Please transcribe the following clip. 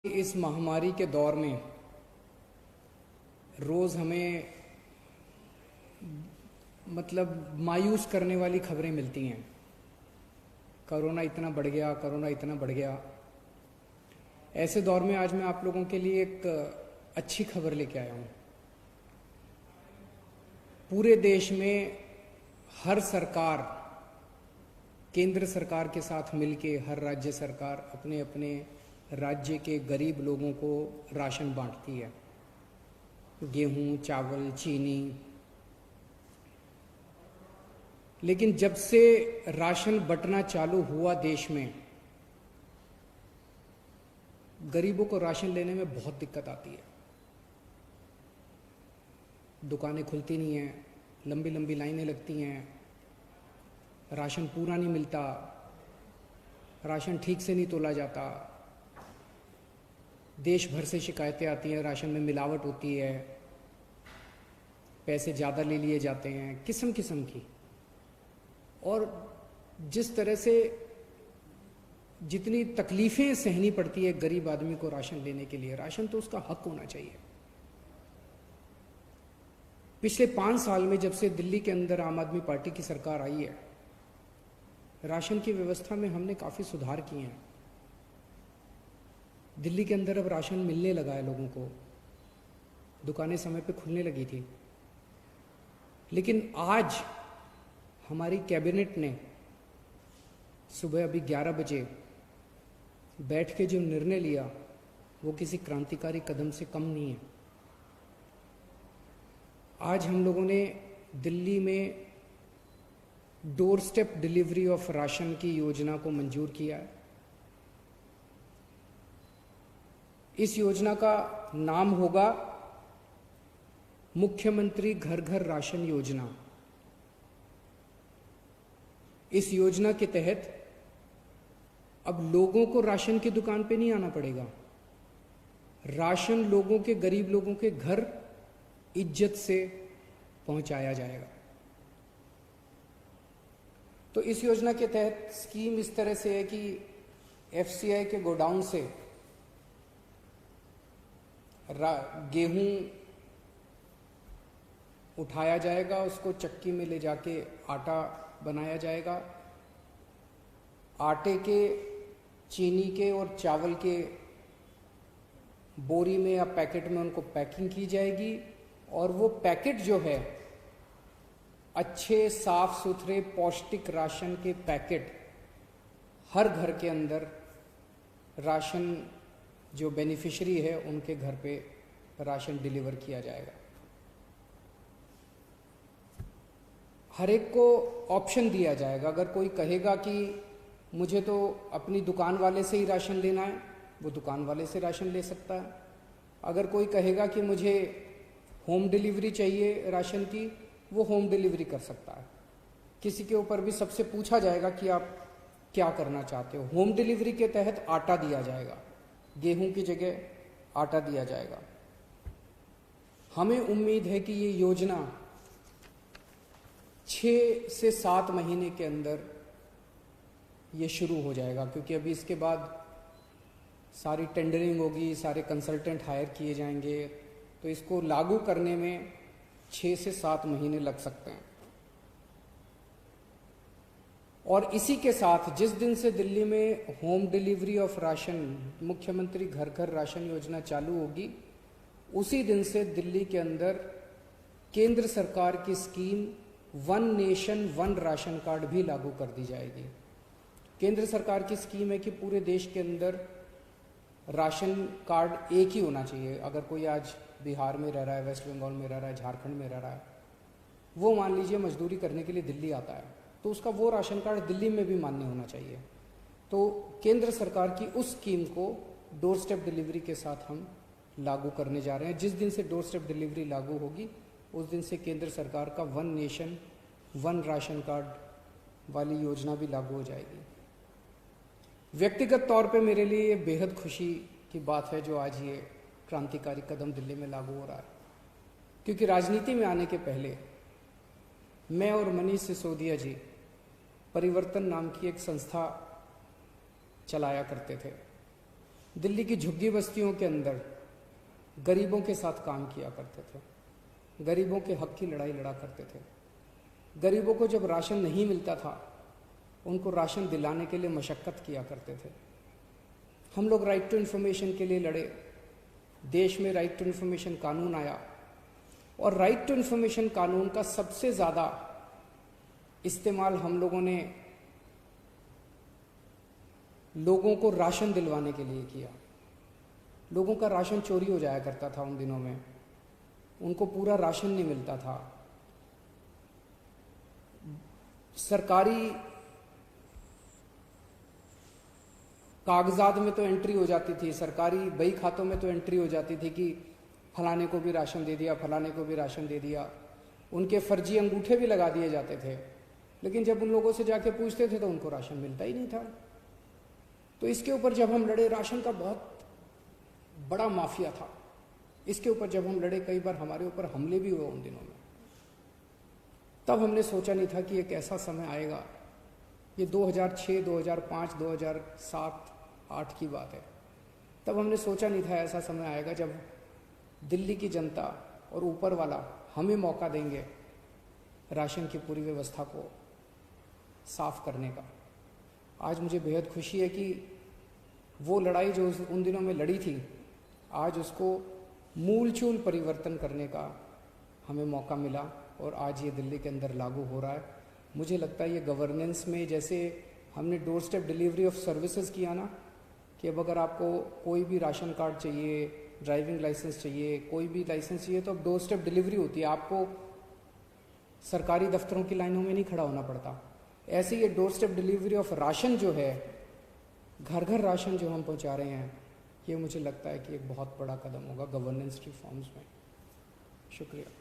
इस महामारी के दौर में रोज़ हमें मायूस करने वाली खबरें मिलती हैं। कोरोना इतना बढ़ गया, कोरोना इतना बढ़ गया। ऐसे दौर में आज मैं आप लोगों के लिए एक अच्छी खबर लेके आया हूँ। पूरे देश में हर सरकार, केंद्र सरकार के साथ मिलके हर राज्य सरकार अपने अपने राज्य के गरीब लोगों को राशन बांटती है। गेहूं, चावल, चीनी। लेकिन जब से राशन बंटना चालू हुआ देश में, गरीबों को राशन लेने में बहुत दिक्कत आती है। दुकानें खुलती नहीं हैं, लंबी लंबी लाइनें लगती हैं, राशन पूरा नहीं मिलता, राशन ठीक से नहीं तोला जाता। देश भर से शिकायतें आती हैं, राशन में मिलावट होती है, पैसे ज़्यादा ले लिए जाते हैं, किस्म किस्म की। और जिस तरह से जितनी तकलीफ़ें सहनी पड़ती है गरीब आदमी को राशन लेने के लिए, राशन तो उसका हक होना चाहिए। पिछले 5 साल में जब से दिल्ली के अंदर आम आदमी पार्टी की सरकार आई है, राशन की व्यवस्था में हमने काफ़ी सुधार किए हैं। दिल्ली के अंदर अब राशन मिलने लगा है लोगों को, दुकानें समय पे खुलने लगी थी। लेकिन आज हमारी कैबिनेट ने सुबह अभी 11 बजे बैठ के जो निर्णय लिया, वो किसी क्रांतिकारी कदम से कम नहीं है। आज हम लोगों ने दिल्ली में door step delivery of ration की योजना को मंजूर किया है। इस योजना का नाम होगा मुख्यमंत्री घर घर राशन योजना। इस योजना के तहत अब लोगों को राशन की दुकान पे नहीं आना पड़ेगा। राशन लोगों के, गरीब लोगों के घर इज्जत से पहुंचाया जाएगा। तो इस योजना के तहत स्कीम इस तरह से है कि एफसीआई के गोडाउन से गेहूं उठाया जाएगा, उसको चक्की में ले जाके आटा बनाया जाएगा। आटे के, चीनी के और चावल के बोरी में या पैकेट में उनको पैकिंग की जाएगी। और वो पैकेट जो है, अच्छे साफ सुथरे पौष्टिक राशन के पैकेट हर घर के अंदर राशन जो बेनिफिशियरी है उनके घर पे राशन डिलीवर किया जाएगा। हर एक को ऑप्शन दिया जाएगा। अगर कोई कहेगा कि मुझे तो अपनी दुकान वाले से ही राशन लेना है, वो दुकान वाले से राशन ले सकता है। अगर कोई कहेगा कि मुझे होम डिलीवरी चाहिए राशन की, वो होम डिलीवरी कर सकता है। किसी के ऊपर भी सबसे पूछा जाएगा कि आप क्या करना चाहते हो। होम डिलीवरी के तहत आटा दिया जाएगा, गेहूं की जगह आटा दिया जाएगा। हमें उम्मीद है कि ये योजना 6 से 7 महीने के अंदर ये शुरू हो जाएगा, क्योंकि अभी इसके बाद सारी टेंडरिंग होगी, सारे कंसल्टेंट हायर किए जाएंगे। तो इसको लागू करने में 6 से 7 महीने लग सकते हैं। और इसी के साथ जिस दिन से दिल्ली में होम डिलीवरी ऑफ राशन, मुख्यमंत्री घर घर राशन योजना चालू होगी, उसी दिन से दिल्ली के अंदर केंद्र सरकार की scheme one nation one ration card भी लागू कर दी जाएगी। केंद्र सरकार की स्कीम है कि पूरे देश के अंदर राशन कार्ड एक ही होना चाहिए। अगर कोई आज बिहार में रह रहा है, वेस्ट बंगाल में रह रहा है, झारखंड में रह रहा है, वो मान लीजिए मजदूरी करने के लिए दिल्ली आता है, तो उसका वो राशन कार्ड दिल्ली में भी मान्य होना चाहिए। तो केंद्र सरकार की उस स्कीम को डोर स्टेप डिलीवरी के साथ हम लागू करने जा रहे हैं। जिस दिन से डोर स्टेप डिलीवरी लागू होगी, उस दिन से केंद्र सरकार का one nation one ration card वाली योजना भी लागू हो जाएगी। व्यक्तिगत तौर पे मेरे लिए ये बेहद खुशी की बात है जो आज ये क्रांतिकारी कदम दिल्ली में लागू हो रहा है। क्योंकि राजनीति में आने के पहले मैं और मनीष सिसोदिया जी परिवर्तन नाम की एक संस्था चलाया करते थे। दिल्ली की झुग्गी बस्तियों के अंदर गरीबों के साथ काम किया करते थे, गरीबों के हक की लड़ाई लड़ा करते थे। गरीबों को जब राशन नहीं मिलता था, उनको राशन दिलाने के लिए मशक्क़त किया करते थे। हम लोग राइट टू इन्फॉर्मेशन के लिए लड़े, देश में राइट टू इन्फॉर्मेशन कानून आया, और राइट टू इन्फॉर्मेशन कानून का सबसे ज़्यादा इस्तेमाल हम लोगों ने लोगों को राशन दिलवाने के लिए किया। लोगों का राशन चोरी हो जाया करता था उन दिनों में, उनको पूरा राशन नहीं मिलता था। सरकारी कागजात में तो एंट्री हो जाती थी, सरकारी बही खातों में तो एंट्री हो जाती थी कि फलाने को भी राशन दे दिया, फलाने को भी राशन दे दिया। उनके फर्जी अंगूठे भी लगा दिए जाते थे, लेकिन जब उन लोगों से जाके पूछते थे तो उनको राशन मिलता ही नहीं था। तो इसके ऊपर जब हम लड़े, राशन का बहुत बड़ा माफिया था, इसके ऊपर जब हम लड़े, कई बार हमारे ऊपर हमले भी हुए उन दिनों में। तब हमने सोचा नहीं था कि एक ऐसा समय आएगा, ये 2006, 2005, 2007-8 की बात है। तब हमने सोचा नहीं था ऐसा समय आएगा जब दिल्ली की जनता और ऊपर वाला हमें मौका देंगे राशन की पूरी व्यवस्था को साफ करने का। आज मुझे बेहद खुशी है कि वो लड़ाई जो उन दिनों में लड़ी थी, आज उसको मूलचूल परिवर्तन करने का हमें मौका मिला, और आज ये दिल्ली के अंदर लागू हो रहा है। मुझे लगता है ये गवर्नेंस में, जैसे हमने door step delivery of services किया ना, कि अब अगर आपको कोई भी राशन कार्ड चाहिए, ड्राइविंग लाइसेंस चाहिए, कोई भी लाइसेंस चाहिए, तो अब डोर स्टेप डिलीवरी होती है, आपको सरकारी दफ्तरों की लाइनों में नहीं खड़ा होना पड़ता। ऐसे ये door step delivery of ration जो है, घर घर राशन जो हम पहुंचा रहे हैं, ये मुझे लगता है कि एक बहुत बड़ा कदम होगा गवर्नेंस रिफॉर्म्स में। शुक्रिया।